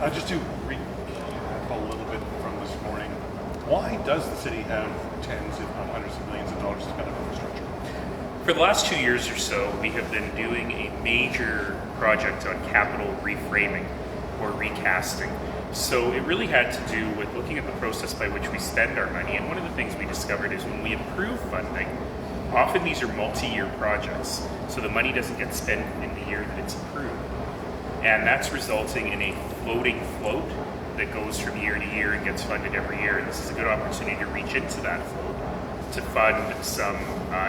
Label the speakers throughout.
Speaker 1: Just to recap a little bit from this morning, why does the city have tens, if not hundreds of millions of dollars to spend on infrastructure?
Speaker 2: For the last 2 years or so, we have been doing a major project on capital reframing or recasting. So it really had to do with looking at the process by which we spend our money. And one of the things we discovered is when we approve funding, often these are multi-year projects. So the money doesn't get spent in the year that it's approved. And that's resulting in a floating float that goes from year to year and gets funded every year. And this is a good opportunity to reach into that float to fund some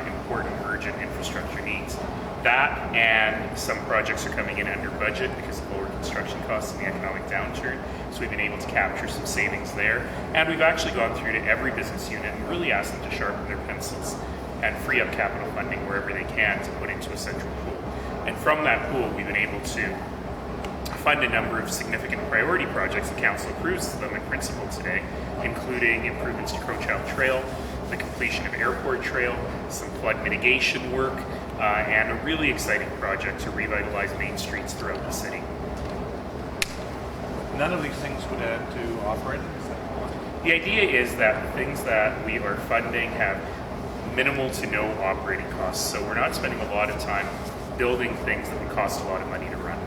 Speaker 2: important urgent infrastructure needs. That and some projects are coming in under budget because of lower construction costs and the economic downturn. So we've been able to capture some savings there. And we've actually gone through to every business unit and really asked them to sharpen their pencils and free up capital funding wherever they can to put into a central pool. And from that pool, we've been able to fund a number of significant priority projects. The council approves them in principle today, including improvements to Crowchild Trail, the completion of Airport Trail, some flood mitigation work, and a really exciting project to revitalize main streets throughout the city.
Speaker 1: None of these things would add to operating?
Speaker 2: The idea is that the things that we are funding have minimal to no operating costs, so we're not spending a lot of time building things that would cost a lot of money to run.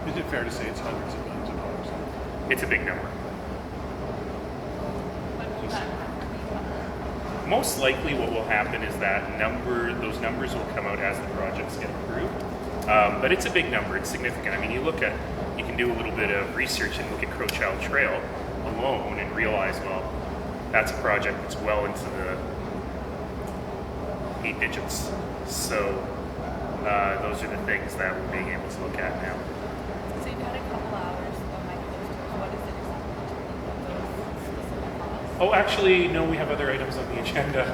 Speaker 1: Is it fair to say it's hundreds of millions of dollars?
Speaker 2: It's a big number.
Speaker 3: When will that happen?
Speaker 2: Most likely what will happen is that those numbers will come out as the projects get approved. But it's a big number, it's significant. I mean, you can do a little bit of research and look at Crowchild Trail alone and realize, well, that's a project that's well into the 8 digits. So those are the things that we're being able to look at now.
Speaker 3: So you've had a couple hours of my tours. What is it exactly those specific costs?
Speaker 2: Oh, actually, no, we have other items on the agenda.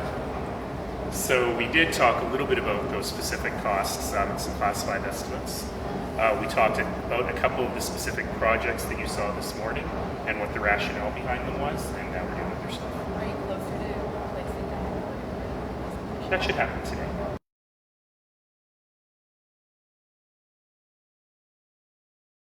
Speaker 2: So we did talk a little bit about those specific costs, some classified estimates. We talked about a couple of the specific projects that you saw this morning and what the rationale behind them was, and now we're doing other stuff.
Speaker 3: Are you closer to placing that?
Speaker 2: That should happen today.